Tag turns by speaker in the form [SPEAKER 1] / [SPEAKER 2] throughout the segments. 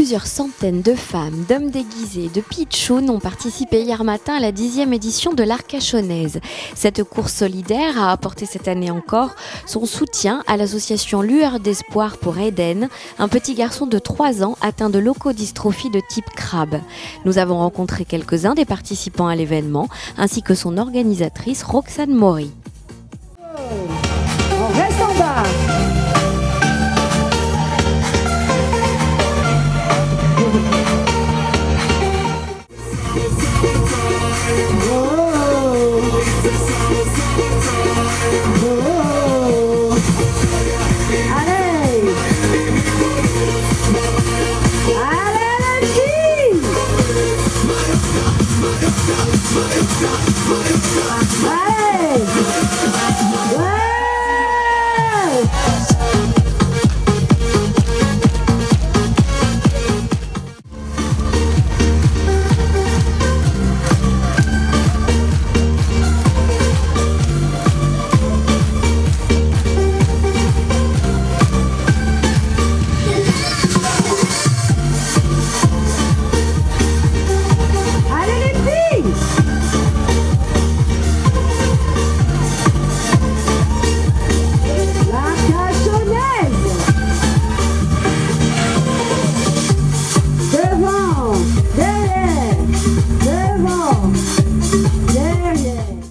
[SPEAKER 1] Plusieurs centaines de femmes, d'hommes déguisés, de pitchouns ont participé hier matin à la 10e édition de l'Arcachonnaise. Cette course solidaire a apporté cette année encore son soutien à l'association Lueur d'Espoir pour Eden, un petit garçon de 3 ans atteint de leucodystrophie de type crabe. Nous avons rencontré quelques-uns des participants à l'événement, ainsi que son organisatrice Roxane Maury.
[SPEAKER 2] On reste en bas.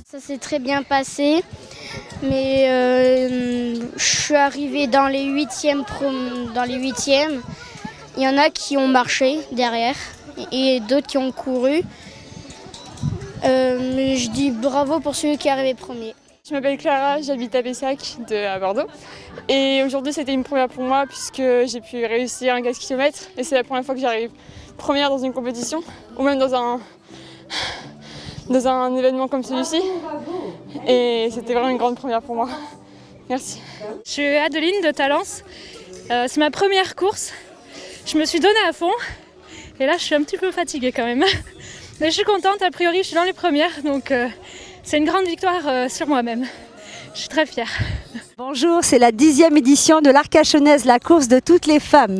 [SPEAKER 3] Ça s'est très bien passé, mais je suis arrivée dans les huitièmes. Il y en a qui ont marché derrière et d'autres qui ont couru. Mais je dis bravo pour celui qui est arrivé premier.
[SPEAKER 4] Je m'appelle Clara, j'habite à Pessac à Bordeaux. Et aujourd'hui c'était une première pour moi puisque j'ai pu réussir un 15 km et c'est la première fois que j'arrive première dans une compétition ou même dans un événement comme celui-ci. Et c'était vraiment une grande première pour moi. Merci.
[SPEAKER 5] Je suis Adeline de Talence. C'est ma première course. Je me suis donnée à fond et là je suis un petit peu fatiguée quand même. Mais je suis contente, a priori je suis dans les premières, donc c'est une grande victoire sur moi-même. Je suis très fière.
[SPEAKER 2] Bonjour, c'est la 10e édition de l'Arcachonnaise, la course de toutes les femmes.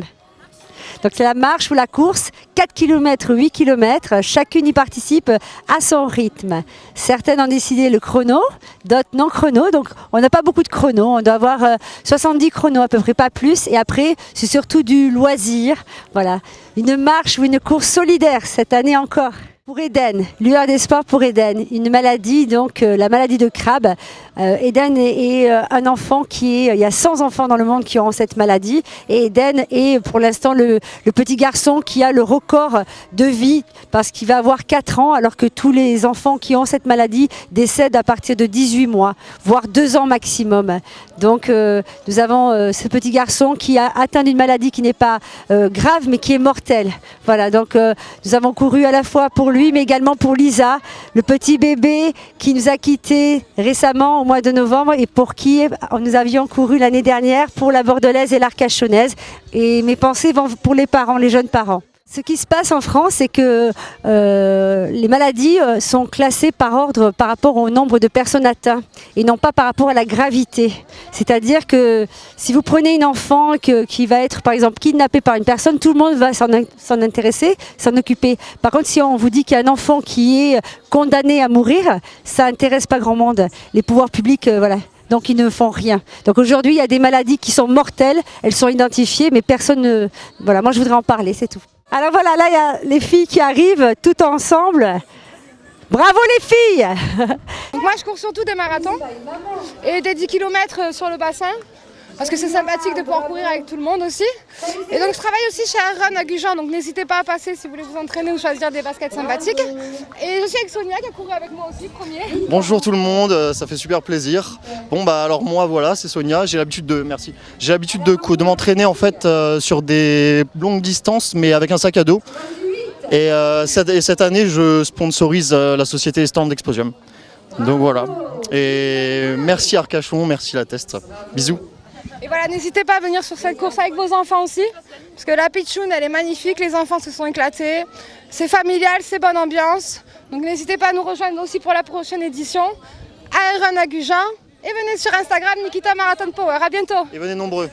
[SPEAKER 2] Donc c'est la marche ou la course, 4 km, 8 km, chacune y participe à son rythme. Certaines ont décidé le chrono, d'autres non chrono, donc on n'a pas beaucoup de chrono, on doit avoir 70 chronos à peu près, pas plus, et après c'est surtout du loisir, voilà. Une marche ou une course solidaire cette année encore. Pour Eden, Lueur d'Espoir pour Eden, une maladie, donc la maladie de crabe. Eden est un enfant il y a 100 enfants dans le monde qui ont cette maladie. Et Eden est pour l'instant le petit garçon qui a le record de vie parce qu'il va avoir 4 ans alors que tous les enfants qui ont cette maladie décèdent à partir de 18 mois, voire 2 ans maximum. Donc nous avons ce petit garçon qui a atteint d'une maladie qui n'est pas grave mais qui est mortelle. Voilà, donc nous avons couru à la fois pour lui mais également pour Lisa, le petit bébé qui nous a quittés récemment au mois de novembre et pour qui nous avions couru l'année dernière pour la Bordelaise et l'Arcachonnaise. Et mes pensées vont pour les parents, les jeunes parents. Ce qui se passe en France, c'est que les maladies sont classées par ordre par rapport au nombre de personnes atteintes et non pas par rapport à la gravité. C'est-à-dire que si vous prenez une enfant qui va être par exemple kidnappée par une personne, tout le monde va s'en intéresser, s'en occuper. Par contre, si on vous dit qu'il y a un enfant qui est condamné à mourir, ça n'intéresse pas grand monde. Les pouvoirs publics, voilà. Donc ils ne font rien. Donc aujourd'hui, il y a des maladies qui sont mortelles, elles sont identifiées, mais personne ne... Voilà, moi je voudrais en parler, c'est tout. Alors voilà, là il y a les filles qui arrivent toutes ensemble. Bravo les filles!
[SPEAKER 6] Donc moi je cours surtout des marathons et des 10 km sur le bassin parce que c'est sympathique de pouvoir courir avec tout le monde aussi. Et donc je travaille aussi chez Iron à Gujan, donc n'hésitez pas à passer si vous voulez vous entraîner ou choisir des baskets sympathiques. Et je suis avec Sonia qui a couru avec moi aussi, premier.
[SPEAKER 7] Bonjour tout le monde, ça fait super plaisir. Bon bah alors moi voilà, c'est Sonia, j'ai l'habitude de m'entraîner en fait sur des longues distances mais avec un sac à dos. Et cette année je sponsorise la société Stand Exposium. Donc voilà. Et merci Arcachon, merci la Teste. Bisous.
[SPEAKER 6] Et voilà, n'hésitez pas à venir sur cette course avec vos enfants aussi, parce que la pitchoun elle est magnifique, les enfants se sont éclatés, c'est familial, c'est bonne ambiance. Donc n'hésitez pas à nous rejoindre aussi pour la prochaine édition. Iron à Gujan. Et venez sur Instagram Nikita Marathon Power. À bientôt.
[SPEAKER 7] Et venez nombreux.